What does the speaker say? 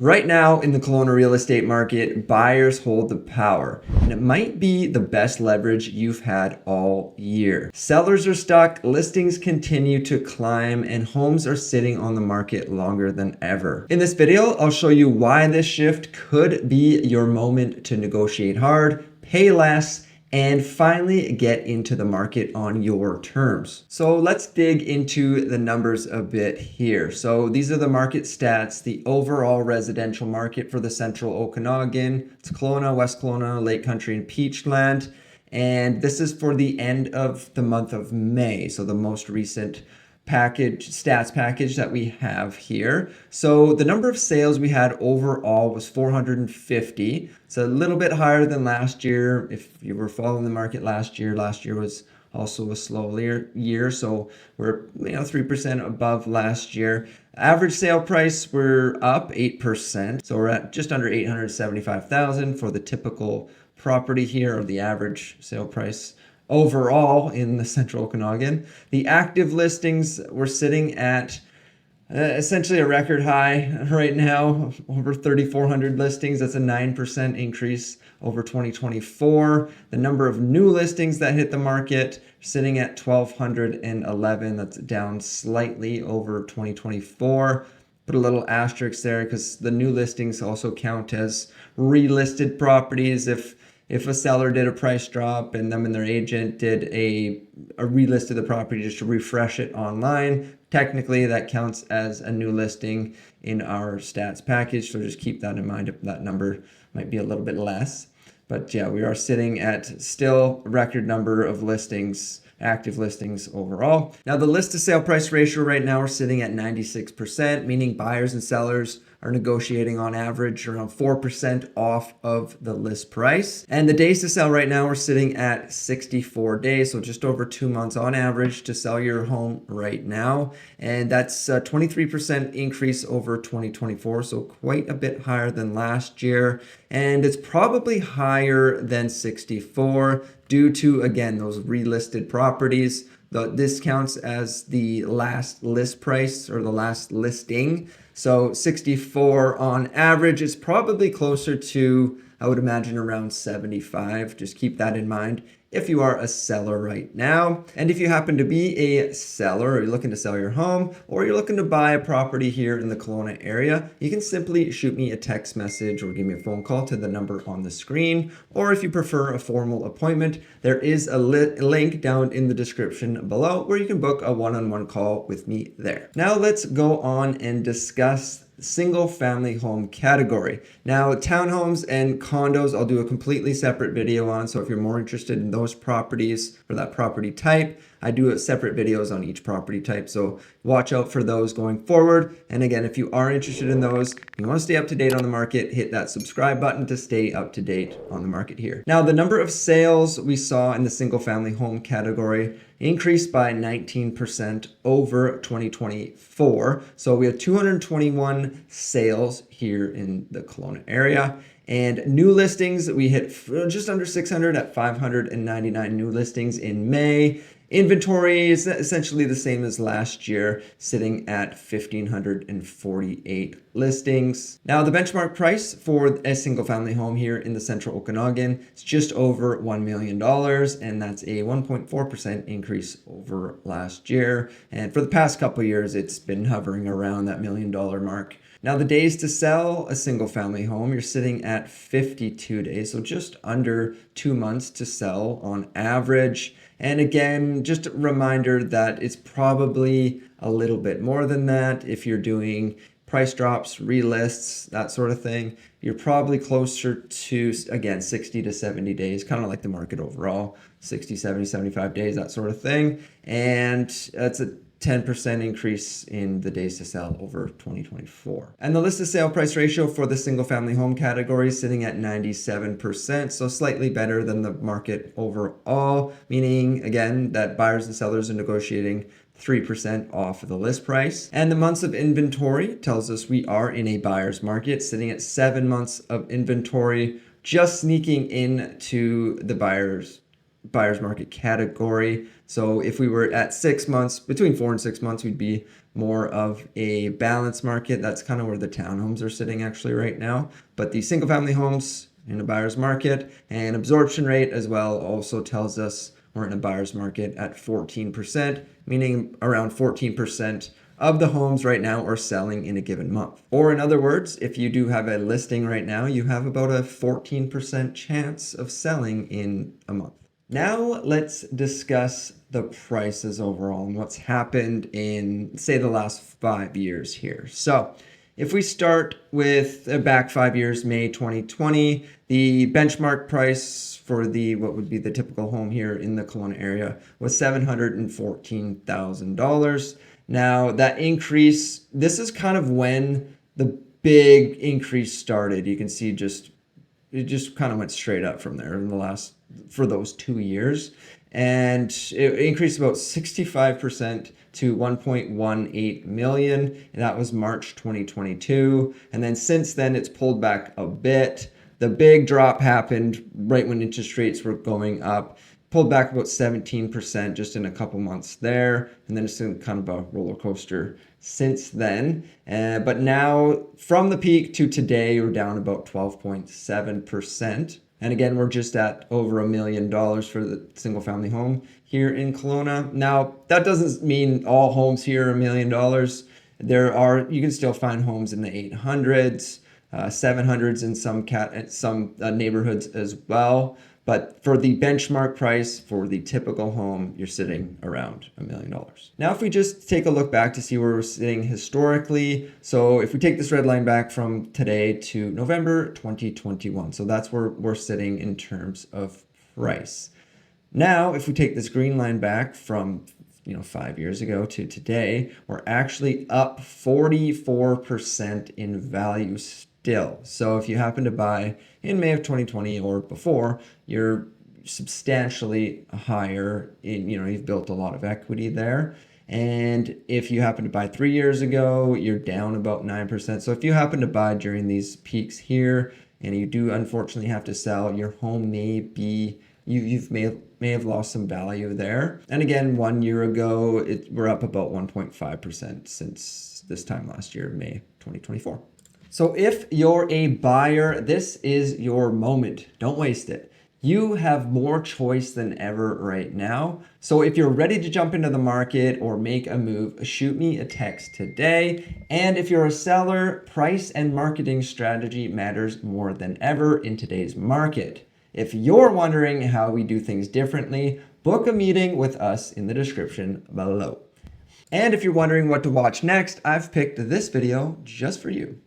Right now in the Kelowna real estate market, buyers hold the power, and it might be the best leverage you've had all year. Sellers are stuck, listings continue to climb, and homes are sitting on the market longer than ever. In this video, I'll show you why this shift could be your moment to negotiate hard, pay less, and finally get into the market on your terms. So let's dig into the numbers a bit here. So these are the market stats, the overall residential market for the Central Okanagan. It's Kelowna, West Kelowna, Lake Country, and Peachland. And this is for the end of the month of May, so the most recent stats package that we have here. So the number of sales we had overall was 450. It's a little bit higher than last year. If you were following the market last year was also a slow year, so we're 3% above last year. Average sale price, we're up 8%, so we're at just under 875,000 for the typical property here, or the average sale price overall in the Central Okanagan. The active listings, we're sitting at essentially a record high right now, over 3,400 listings. That's a 9% increase over 2024. The number of new listings that hit the market sitting at 1,211. That's down slightly over 2024. Put a little asterisk there because the new listings also count as relisted properties. If a seller did a price drop and them and their agent did a relist of the property just to refresh it online, technically that counts as a new listing in our stats package. So just keep that in mind. That number might be a little bit less. But yeah, we are sitting at still a record number of listings, active listings overall. Now the list to sale price ratio right now, we're sitting at 96%, meaning buyers and sellers are negotiating on average around 4% off of the list price. And the days to sell right now, we're sitting at 64 days, so just over 2 months on average to sell your home right now. And that's a 23% increase over 2024, so quite a bit higher than last year. And it's probably higher than 64 due to, again, those relisted properties. This counts as the last list price or the last listing. So 64 on average is probably closer to, I would imagine, around 75. Just keep that in mind if you are a seller right now. And if you happen to be a seller, or you're looking to sell your home, or you're looking to buy a property here in the Kelowna area, you can simply shoot me a text message or give me a phone call to the number on the screen. Or if you prefer a formal appointment, there is a link down in the description below where you can book a one-on-one call with me there. Now let's go on and discuss single family home category. Now townhomes and condos I'll do a completely separate video on, so if you're more interested in those properties or that property type, I do separate videos on each property type, so watch out for those going forward. And again, if you are interested in those, you want to stay up to date on the market, hit that subscribe button to stay up to date on the market here. Now the number of sales we saw in the single family home category increased by 19% over 2024. So we had 221 sales here in the Kelowna area. And new listings, we hit just under 600 at 599 new listings in May. Inventory is essentially the same as last year, sitting at 1,548 listings. Now, the benchmark price for a single family home here in the Central Okanagan is just over $1 million, and that's a 1.4% increase over last year. And for the past couple of years, it's been hovering around that $1 million mark. Now the days to sell a single family home, you're sitting at 52 days, so just under 2 months to sell on average. And again, just a reminder that it's probably a little bit more than that. If you're doing price drops, relists, that sort of thing, you're probably closer to, again, 60 to 70 days, kind of like the market overall, 60, 70, 75 days, that sort of thing. And that's a 10% increase in the days to sell over 2024. And the list to sale price ratio for the single family home category is sitting at 97%, so slightly better than the market overall, meaning again that buyers and sellers are negotiating 3% off of the list price. And the months of inventory tells us we are in a buyer's market, sitting at 7 months of inventory, just sneaking into the buyer's buyer's market category. So if we were at 6 months, between 4 and 6 months, we'd be more of a balanced market. That's kind of where the townhomes are sitting actually right now. But the single family homes in a buyer's market, and absorption rate as well also tells us we're in a buyer's market at 14%, meaning around 14% of the homes right now are selling in a given month. Or in other words, if you do have a listing right now, you have about a 14% chance of selling in a month. Now let's discuss the prices overall and what's happened in, say, the last 5 years here. So if we start with back 5 years, May 2020, the benchmark price for what would be the typical home here in the Kelowna area was $714,000. Now that increase, this is kind of when the big increase started. You can see it just kind of went straight up from there for those 2 years. And it increased about 65% to 1.18 million. And that was March 2022. And then since then, it's pulled back a bit. The big drop happened right when interest rates were going up. Pulled back about 17% just in a couple months there. And then it's been kind of a roller coaster since then. But now from the peak to today, we're down about 12.7%. And again, we're just at over $1 million for the single family home here in Kelowna. Now, that doesn't mean all homes here are $1 million. You can still find homes in the 800s, 700s in some neighborhoods as well. But for the benchmark price for the typical home, you're sitting around $1 million. Now, if we just take a look back to see where we're sitting historically. So if we take this red line back from today to November 2021, so that's where we're sitting in terms of price. Now, if we take this green line back from 5 years ago to today, we're actually up 44% in value still. So if you happen to buy in May of 2020 or before, you're substantially higher you've built a lot of equity there. And if you happen to buy 3 years ago, you're down about 9%. So if you happen to buy during these peaks here and you do unfortunately have to sell, your home may have lost some value there. And again, 1 year ago, we're up about 1.5% since this time last year, May 2024. So if you're a buyer, this is your moment. Don't waste it. You have more choice than ever right now. So if you're ready to jump into the market or make a move, shoot me a text today. And if you're a seller, price and marketing strategy matters more than ever in today's market. If you're wondering how we do things differently, book a meeting with us in the description below. And if you're wondering what to watch next, I've picked this video just for you.